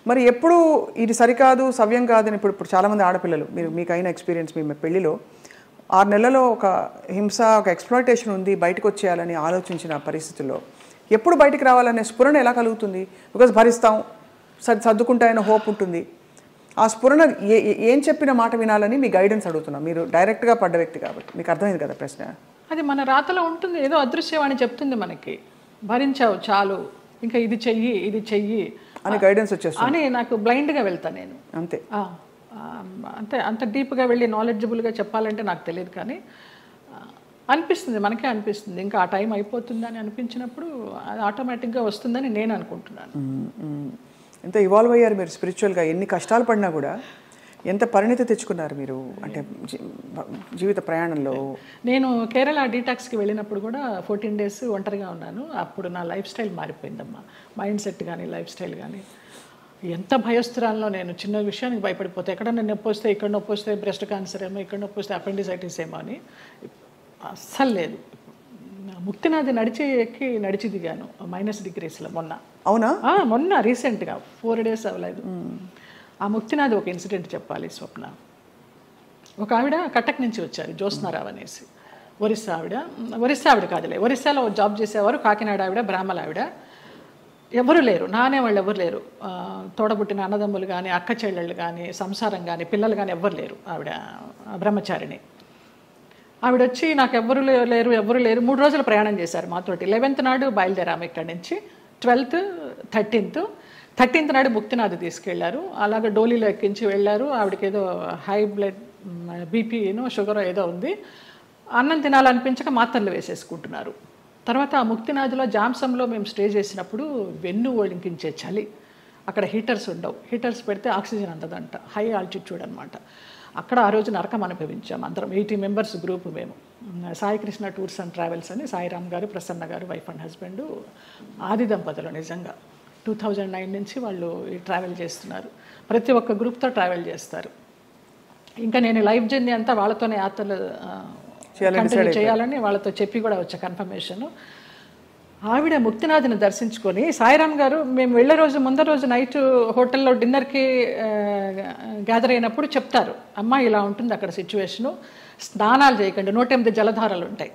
మరి ఎప్పుడు ఇది సరికాదు సవ్యం కాదని ఇప్పుడు చాలామంది ఆడపిల్లలు మీకైన ఎక్స్పీరియన్స్ మీ పెళ్లిలో 6 నెలలలో ఒక హింస ఒక ఎక్స్‌ప్లాయిటేషన్ ఉంది బయటకు వచ్చేయాలని ఆలోచించిన పరిస్థితుల్లో ఎప్పుడు బయటికి రావాలనే స్ఫురణ ఎలా కలుగుతుంది? బికాజ్ భరిస్తాం సర్దుకుంటాయన్న హోప్ ఉంటుంది. ఆ స్ఫురణ ఏం చెప్పిన మాట వినాలని మీ గైడెన్స్ అడుగుతున్నా. మీరు డైరెక్ట్గా పడ్డ వ్యక్తి కాబట్టి మీకు అర్థమైంది కదా ప్రశ్న. అది మన రాతలో ఉంటుంది, ఏదో అదృశ్యవాణి చెప్తుంది మనకి, భరించావు చాలు ఇంకా ఇది చెయ్యి అని గైడెన్స్ వచ్చేస్తుంది అని. నాకు బ్లైండ్గా వెళ్తాను నేను అంతే. అంతే అంత డీప్గా వెళ్ళి నాలెడ్జబుల్గా చెప్పాలంటే నాకు తెలియదు, కానీ అనిపిస్తుంది, మనకే అనిపిస్తుంది ఇంకా ఆ టైం అయిపోతుందని అనిపించినప్పుడు అది ఆటోమేటిక్గా వస్తుందని నేను అనుకుంటున్నాను. ఎంత ఇవాల్వ్ అయ్యారు మీరు స్పిరిచువల్గా, ఎన్ని కష్టాలు పడినా కూడా ఎంత పరిణితి తెచ్చుకున్నారు మీరు అంటే జీవిత ప్రయాణంలో. నేను కేరళ డీటాక్స్కి వెళ్ళినప్పుడు కూడా 14 days ఒంటరిగా ఉన్నాను. అప్పుడు నా లైఫ్ స్టైల్ మారిపోయిందమ్మా, మైండ్ సెట్ కానీ లైఫ్ స్టైల్ కానీ. ఎంత భయస్థురాల్లో నేను, చిన్న విషయానికి భయపడిపోతే, ఎక్కడన్నా నొప్పి వస్తే, ఇక్కడ నొప్పి వస్తే బ్రెస్ట్ క్యాన్సర్ ఏమో, ఇక్కడ నొప్పి వస్తే అపెండిసైటిస్ ఏమో అని అస్సలు లేదు. ముక్తినాథ్ నడిచి దిగాను -degreesలో మొన్న. అవునా? మొన్న రీసెంట్గా 4 days అవ్వలేదు. ఆ ముక్తినాథ్ ఒక ఇన్సిడెంట్ చెప్పాలి స్వప్న. ఒక ఆవిడ కటక్ నుంచి వచ్చారు, జ్యోత్స్నారావు అనేసి, ఒరిస్సా ఆవిడ కాదులే, ఒరిస్సాలో జాబ్ చేసేవారు, కాకినాడ ఆవిడ, బ్రాహ్మణ ఆవిడ. ఎవరు లేరు, నానే వాళ్ళు ఎవరు లేరు, తోడబుట్టిన అన్నదమ్ములు కానీ అక్క చెల్లెళ్ళు కానీ సంసారం కానీ పిల్లలు కానీ ఎవ్వరు లేరు. ఆవిడ బ్రహ్మచారిణి. ఆవిడ వచ్చి నాకు ఎవరు లేరు 3 రోజులు ప్రయాణం చేశారు మాతోటి. 11th నాడు బయలుదేరాము ఇక్కడి నుంచి, 12th 13th నాడు ముక్తినాథ్ తీసుకెళ్లారు. అలాగే డోలీలో ఎక్కించి వెళ్ళారు. ఆవిడకి ఏదో హై బ్లడ్ బీపీనో షుగర్ ఏదో ఉంది. అన్నం తినాలనిపించక మాత్రలు వేసేసుకుంటున్నారు. తర్వాత ఆ ముక్తినాథ్లో జాంసంలో మేము స్టే చేసినప్పుడు వెన్ను వణికించే చలి, అక్కడ హీటర్స్ ఉండవు, హీటర్స్ పెడితే ఆక్సిజన్ అందదంట, హై ఆల్టిట్యూడ్ అనమాట. అక్కడ ఆ రోజు నరకం అనుభవించాం అందరం, 80 members గ్రూప్ మేము. Sai Krishna tours and travels అని సాయిరామ్ గారు, ప్రసన్న గారు, వైఫ్ అండ్ హస్బెండ్, ఆది దంపతులు. నిజంగా 2009 నుంచి వాళ్ళు ఈ ట్రావెల్ చేస్తున్నారు. ప్రతి ఒక్క గ్రూప్తో ట్రావెల్ చేస్తారు. ఇంకా నేను లైఫ్ జర్నీ అంతా వాళ్ళతోనే యాత్రలు కంటిన్యూ చేయాలని వాళ్ళతో చెప్పి కూడా వచ్చా కన్ఫర్మేషన్. ఆవిడ ముక్తినాథ్ని దర్శించుకొని, సాయిరామ్ గారు మేము వెళ్ళే రోజు ముందర రోజు నైట్ హోటల్లో డిన్నర్కి గ్యాదర్ అయినప్పుడు చెప్తారు, అమ్మ ఇలా ఉంటుంది అక్కడ సిచ్యువేషను, స్నానాలు చేయకండి, 108 జలధారలు ఉంటాయి,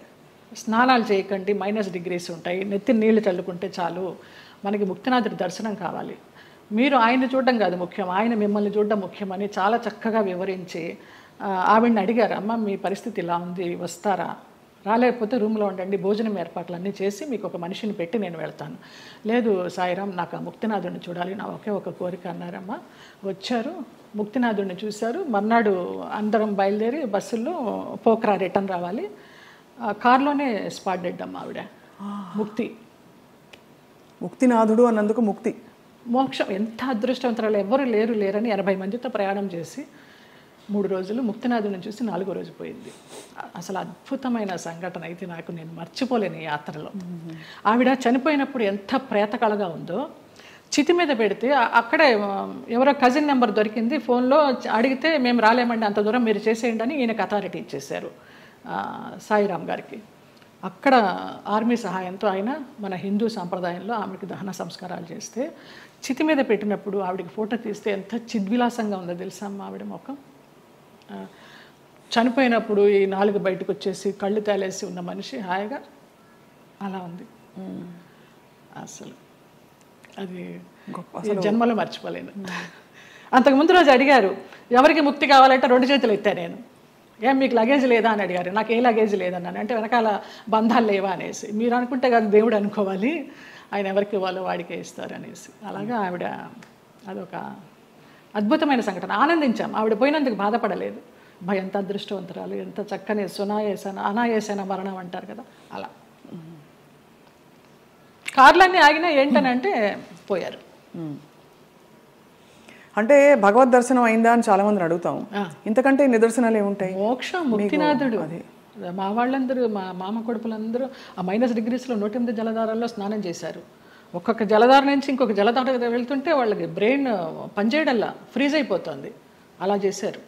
స్నానాలు చేయకండి, -degrees ఉంటాయి, నెత్తి నీళ్లు చల్లుకుంటే చాలు, మనకి ముక్తినాథుడి దర్శనం కావాలి, మీరు ఆయన్ని చూడడం కాదు ముఖ్యం, ఆయన మిమ్మల్ని చూడడం ముఖ్యమని చాలా చక్కగా వివరించి ఆవిడని అడిగారు, అమ్మ మీ పరిస్థితి ఇలా ఉంది, వస్తారా, రాలేకపోతే రూమ్లో ఉండండి, భోజనం ఏర్పాట్లన్నీ చేసి మీకు ఒక మనిషిని పెట్టి నేను వెళ్తాను. లేదు సాయిరామ్, నాకు ఆ ముక్తినాథుడిని చూడాలి, నా ఒకే ఒక కోరిక అన్నారమ్మ. వచ్చారు, ముక్తినాథుడిని చూశారు. మర్నాడు అందరం బయలుదేరి బస్సుల్లో పోఖ్రా రిటర్న్ రావాలి. కార్లోనే స్పాట్ డెడ్ అమ్మ ఆవిడ. ముక్తినాథుడు అన్నందుకు ముక్తి మోక్షం. ఎంత అదృష్టవంతరాలు, ఎవరు లేరని 80 మందితో ప్రయాణం చేసి 3 రోజులు ముక్తినాథుని చూసి 4వ రోజు పోయింది. అసలు అద్భుతమైన సంఘటన అయితే నాకు, నేను మర్చిపోలేను ఈ యాత్రలో. ఆవిడ చనిపోయినప్పుడు ఎంత ప్రేతకళగా ఉందో, చితి మీద పెడితే అక్కడే ఎవరో కజిన్ నెంబర్ దొరికింది, ఫోన్లో అడిగితే మేము రాలేమండి, అంత దూరం మీరు చేసేయండి అని ఈయనకు అథారిటీ ఇచ్చేశారు సాయిరామ్ గారికి. అక్కడ ఆర్మీ సహాయంతో ఆయన మన హిందూ సాంప్రదాయంలో ఆమెకి దహన సంస్కారాలు చేస్తే, చితి మీద పెట్టినప్పుడు ఆవిడకి ఫోటో తీస్తే ఎంత చిద్విలాసంగా ఉందో తెలుసా అమ్మ ఆవిడ ముఖం. చనిపోయినప్పుడు ఈ 4 బయటకు వచ్చేసి కళ్ళు తేలేసి ఉన్న మనిషి హాయిగా అలా ఉంది. అసలు అది జన్మలో మర్చిపోలేను. అంతకుముందు రోజు అడిగారు, ఎవరికి ముక్తి కావాలంటే 2 చేతులు ఎత్తా నేను, ఏం మీకు లగేజ్ లేదా అని అడిగారు. నాకు ఏ లగేజ్ లేదన్నాను. అంటే వెనకాల బంధాలు లేవా అనేసి. మీరు అనుకుంటే కాదు దేవుడు అనుకోవాలి, ఆయన ఎవరికి ఇవ్వాలో వాడికే ఇస్తారు అనేసి. అలాగా ఆవిడ అదొక అద్భుతమైన సంఘటన. ఆనందించాం, ఆవిడ పోయినందుకు బాధపడలేదు. ఎంత అదృష్టవంతరాలు, ఎంత చక్కని అనాయాసన మరణం అంటారు కదా, అలా. కార్లన్నీ ఆగినా ఏంటనంటే పోయారు. అంటే భగవద్ దర్శనం అయిందా అని చాలా మందిని అడుగుతాం. ఇంతకంటే నిదర్శనాలు ఏముంటాయి? మోక్షం, ముక్తినాథుడు. మా వాళ్ళందరూ, మా మామ కొడుకులందరూ ఆ -degreesలో 108 జలధారాల్లో స్నానం చేశారు. ఒక్కొక్క జలధార నుంచి ఇంకొక జలధార వెళ్తుంటే వాళ్ళకి బ్రెయిన్ పనిచేయడల్లా ఫ్రీజ్ అయిపోతుంది, అలా చేశారు.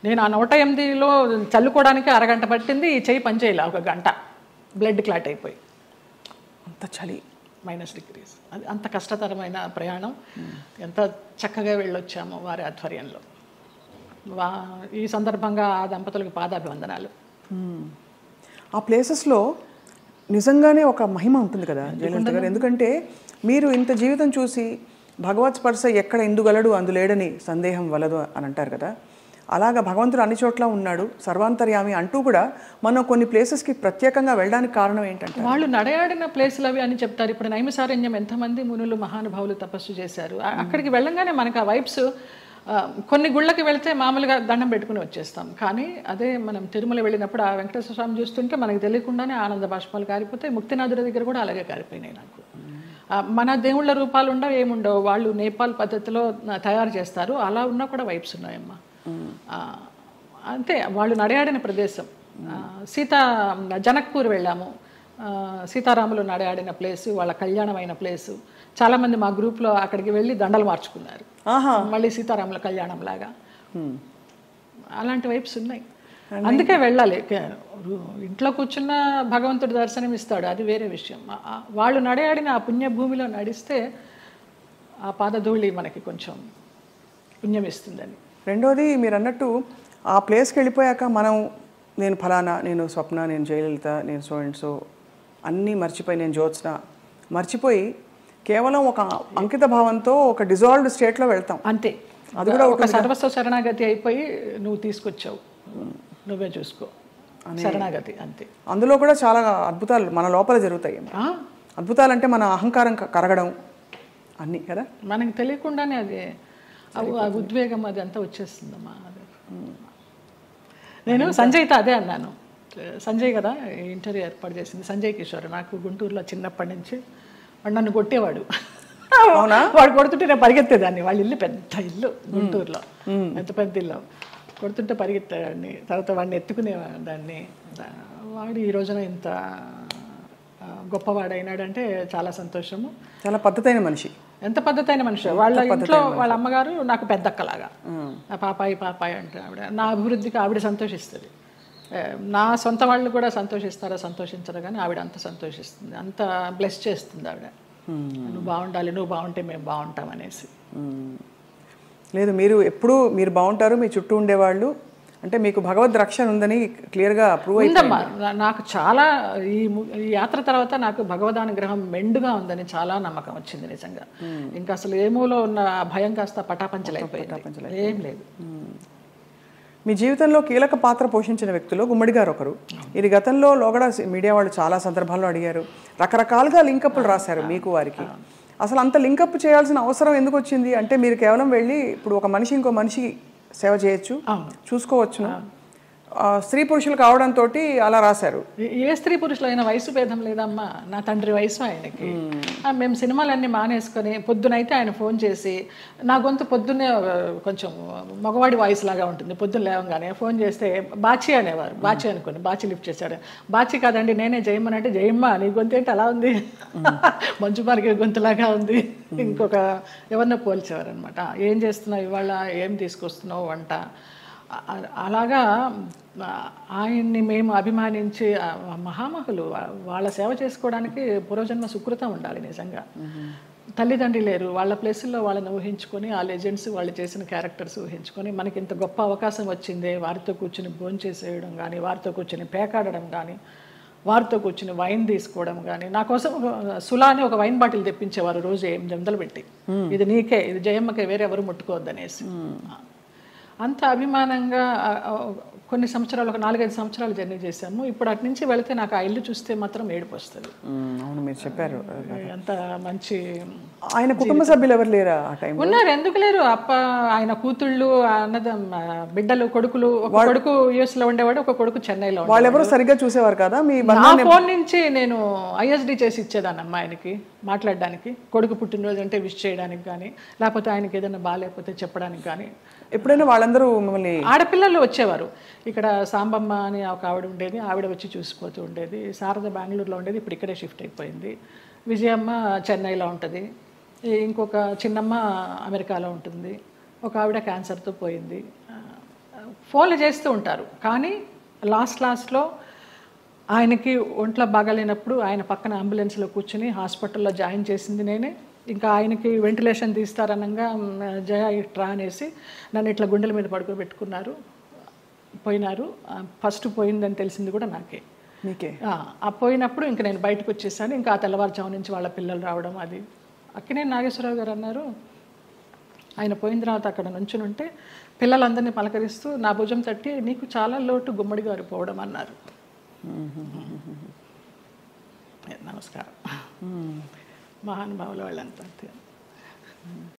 నేను ఆ 108లో చల్లుకోవడానికి అరగంట పట్టింది, ఈ చెయ్యి పనిచేయాల 1 గంట, బ్లడ్ క్లాట్ అయిపోయి. అంత చలి. -degrees. అది అంత కష్టతరమైన ప్రయాణం. ఎంత చక్కగా వెళ్ళొచ్చామో వారి ఆధ్వర్యంలో. ఈ సందర్భంగా ఆ దంపతులకు పాదాభివందనాలు. ఆ ప్లేసెస్లో నిజంగానే ఒక మహిమ ఉంటుంది కదా జయలలిత గారు. ఎందుకంటే మీరు ఇంత జీవితం చూసి భగవత్ స్పర్శ ఎక్కడ ఎందుగలడు అందులేడని సందేహం వలదు అని అంటారు కదా. అలాగా భగవంతుడు అన్ని చోట్ల ఉన్నాడు, సర్వాంతర్యామి అంటూ కూడా మనం కొన్ని ప్లేసెస్కి ప్రత్యేకంగా వెళ్ళడానికి కారణం ఏంటంటే వాళ్ళు నడయాడిన ప్లేసులు అవి అని చెప్తారు. ఇప్పుడు నైమిసారణ్యం ఎంతమంది మునులు మహానుభావులు తపస్సు చేశారు. అక్కడికి వెళ్ళంగానే మనకు ఆ వైబ్స్, కొన్ని గుళ్ళకి వెళితే మామూలుగా దండం పెట్టుకుని వచ్చేస్తాం. కానీ అదే మనం తిరుమల వెళ్ళినప్పుడు ఆ వెంకటేశ్వర స్వామి చూస్తుంటే మనకు తెలియకుండానే ఆనంద బాష్పాలు కారిపోతాయి. ముక్తినాథుడి దగ్గర కూడా అలాగే కారిపోయినాయి నాకు. మన దేవుళ్ళ రూపాలు ఉండవు, ఏముండవు. వాళ్ళు నేపాల్ పద్ధతిలో తయారు చేస్తారు. అలా ఉన్నా కూడా వైబ్స్ ఉన్నాయమ్మా. అంతే, వాళ్ళు నడయాడిన ప్రదేశం. జనక్పూర్ వెళ్ళాము, సీతారాములు నడయాడిన ప్లేసు, వాళ్ళ కళ్యాణమైన ప్లేసు. చాలామంది మా గ్రూప్లో అక్కడికి వెళ్ళి దండలు మార్చుకున్నారు, మళ్ళీ సీతారాముల కళ్యాణం లాగా. అలాంటి వైబ్స్ ఉన్నాయి. అందుకే వెళ్ళాలి. ఇంట్లో కూర్చున్న భగవంతుడు దర్శనం ఇస్తాడు, అది వేరే విషయం. వాళ్ళు నడయాడిన ఆ పుణ్యభూమిలో నడిస్తే ఆ పాదధూళి మనకి కొంచెం పుణ్యం ఇస్తుందని. రెండోది మీరు అన్నట్టు ఆ ప్లేస్కి వెళ్ళిపోయాక మనం నేను ఫలానా, నేను స్వప్న, నేను జయలలిత, నేను సో అండ్ సో అన్నీ మర్చిపోయి, నేను జ్యోత్స్న మర్చిపోయి కేవలం ఒక అంకిత భావంతో ఒక డిజాల్వ్డ్ స్టేట్లో వెళ్తాం. అంతే, అది కూడా ఒక సర్వస్వ శరణాగతి అయిపోయి నువ్వు తీసుకొచ్చావు, నువ్వే చూసుకో, శరణాగతి అంతే. అందులో కూడా చాలా అద్భుతాలు మన లోపల జరుగుతాయి. అద్భుతాలు అంటే మన అహంకారం కరగడం అన్నీ కదా, మనకి తెలియకుండానే అది ఆ ఉద్వేగం అది అంతా వచ్చేస్తుందమ్మా. నేను సంజయ్తో అదే అన్నాను. సంజయ్ కదా ఇంటర్వ్యూ ఏర్పాటు చేసింది, సంజయ్ కిషోర్. నాకు గుంటూరులో చిన్నప్పటి నుంచి వాడు నన్ను కొట్టేవాడు. వాడు కొడుతుంటే నేను పరిగెత్తేదాన్ని. వాళ్ళ ఇల్లు పెద్ద ఇల్లు గుంటూరులో, ఎంత పెద్ద ఇల్లు. కొడుతుంటే పరిగెత్తేవాడిని, తర్వాత వాడిని ఎత్తుకునేదాన్ని. వాడు ఈ రోజున ఇంత గొప్పవాడైనాడంటే చాలా సంతోషము. చాలా పద్ధతైన మనిషి. ఎంత పద్ధతైన మనిషి. వాళ్ళ ఇంట్లో వాళ్ళ అమ్మగారు నాకు పెద్దక్కలాగా, పాపాయి పాపాయి అంటే ఆవిడ. నా అభివృద్ధికి ఆవిడ సంతోషిస్తుంది. నా సొంత వాళ్ళు కూడా సంతోషిస్తారా సంతోషించరు, కానీ ఆవిడ అంత సంతోషిస్తుంది, అంత బ్లెస్ చేస్తుంది ఆవిడ. నువ్వు బాగుండాలి, నువ్వు బాగుంటే మేము బాగుంటాం అనేసి. లేదు, మీరు ఎప్పుడు మీరు బాగుంటారు, మీ చుట్టూ ఉండేవాళ్ళు అంటే మీకు భగవద్ రక్షణ ఉందని క్లియర్గా ప్రూవ్ అయిందమ్మా. నాకు చాలా ఈ యాత్ర తర్వాత నాకు భగవదానుగ్రహం మెండుగా ఉందని చాలా నమ్మకం వచ్చింది నిజంగా. ఇంకా అసలు ఏమూలో ఉన్న భయం కాస్త పటాపంచలైపోయింది, ఏం లేదు. మీ జీవితంలో కీలక పాత్ర పోషించిన వ్యక్తులు గుమ్మడి గారు ఒకరు. ఇది గతంలో లోగడ మీడియా వాళ్ళు చాలా సందర్భాల్లో అడిగారు, రకరకాలుగా లింకప్లు రాశారు మీకు వారికి. అసలు అంత లింకప్ చేయాల్సిన అవసరం ఎందుకు వచ్చింది? అంటే మీరు కేవలం వెళ్ళి ఇప్పుడు ఒక మనిషి ఇంకో మనిషి సేవ చేయొచ్చు, చూసుకోవచ్చును, స్త్రీ పురుషులు కావడంతో అలా రాశారు. ఏ స్త్రీ పురుషులు అయినా వయసు భేదం లేదమ్మా. నా తండ్రి వయసు ఆయనకి. మేము సినిమాలన్నీ మానేసుకొని పొద్దునైతే ఆయన ఫోన్ చేసి, నా గొంతు పొద్దున్నే కొంచెం మగవాడి వాయిస్ లాగా ఉంటుంది. పొద్దున్న లేవగానే ఫోన్ చేస్తే బాచి అనేవారు. బాచి అనుకోండి, బాచి లిఫ్ట్ చేశాడు. బాచి కాదండి నేనే జయమ్మ అంటే, జయమ్మ నీ గొంతు ఏంటి అలా ఉంది, మంచు మార్గే గొంతులాగా ఉంది. ఇంకొక ఎవరినో పోల్చేవారు అనమాట. ఏం చేస్తున్నావు ఇవాళ, ఏం తీసుకొస్తున్నావు వంట. అలాగా ఆయన్ని మేము అభిమానించి మహామహులు, వాళ్ళ సేవ చేసుకోవడానికి పూర్వజన్మ సుకృతం ఉండాలి నిజంగా. తల్లిదండ్రి లేరు, వాళ్ళ ప్లేసుల్లో వాళ్ళని ఊహించుకొని, ఆ లెజెండ్స్ వాళ్ళు చేసిన క్యారెక్టర్స్ ఊహించుకొని మనకి ఇంత గొప్ప అవకాశం వచ్చిందే, వారితో కూర్చుని భోంచేసేయడం కానీ, వారితో కూర్చుని పేకాడడం కానీ, వారితో కూర్చుని వైన్ తీసుకోవడం కానీ. నా కోసం సులాని ఒక వైన్ బాటిల్ తెప్పించేవారు రోజు 8 వందలు పెట్టి, ఇది నీకే, ఇది జయమ్మకే, వేరే ఎవరు ముట్టుకోవద్దనేసి. అంత అభిమానంగా కొన్ని సంవత్సరాలు, ఒక 4-5 సంవత్సరాలు జర్నీ చేశాము. ఇప్పుడు అటు నుంచి వెళితే నాకు ఆ ఇల్లు చూస్తే మాత్రం ఏడుపు వస్తుంది. అవును, మీరు చెప్పారు. అంత మంచి. ఆయన కుటుంబ సభ్యులు ఎవరు లేరా ఆ టైం? ఉన్నారు, ఎందుకు లేరు. ఆయన కూతుళ్ళు, బిడ్డలు, కొడుకులు. ఒక కొడుకు యుఎస్ లో ఉండేవాడు, ఒక కొడుకు చెన్నైలో. వాళ్ళు ఎవరు సరిగ్గా చూసేవారు కదా? నా ఫోన్ నుంచి నేను ఐఎస్డి చేసి ఇచ్చేదాన్ని అమ్మా ఆయనకి మాట్లాడడానికి. కొడుకు పుట్టినరోజు అంటే విష్ చేయడానికి కానీ, లేకపోతే ఆయనకి ఏదైనా బాగాలేకపోతే చెప్పడానికి కానీ. ఎప్పుడైనా వాళ్ళందరూ మిమ్మల్ని, ఆడపిల్లలు వచ్చేవారు. ఇక్కడ సాంబమ్మ అని ఒక ఆవిడ ఉండేది, ఆవిడ వచ్చి చూసిపోతూ ఉండేది. శారద బెంగళూరులో ఉండేది, ఇప్పుడు ఇక్కడే షిఫ్ట్ అయిపోయింది. విజయమ్మ చెన్నైలో ఉంటుంది, ఇంకొక చిన్నమ్మ అమెరికాలో ఉంటుంది, ఒక ఆవిడ క్యాన్సర్తో పోయింది. ఫోన్లు చేస్తూ ఉంటారు, కానీ లాస్ట్లో ఆయనకి ఒంట్లో బాగాలేనప్పుడు ఆయన పక్కన అంబులెన్స్లో కూర్చుని హాస్పిటల్లో జాయిన్ చేసింది నేనే. ఇంకా ఆయనకి వెంటిలేషన్ తీస్తారనగా జయ ఇట్రా అనేసి నన్ను ఇట్లా గుండెల మీద పడుకోబెట్టుకున్నారు, పోయినారు. ఫస్ట్ పోయిందని తెలిసింది కూడా నాకే. మీకే? ఆ పోయినప్పుడు ఇంక నేను బయటకు వచ్చేసాను. ఇంకా ఆ తెల్లవారుజాము నుంచి వాళ్ళ పిల్లలు రావడం అది. అక్కినేని నాగేశ్వరరావు గారు అన్నారు, ఆయన పోయిన తర్వాత అక్కడ నుంచుని ఉంటే పిల్లలందరినీ పలకరిస్తూ నా భుజం తట్టి నీకు చాలా లోటు గుమ్మడి గారు పోవడం అన్నారు. నమస్కారం. మహానుభావులు వాళ్ళంతా.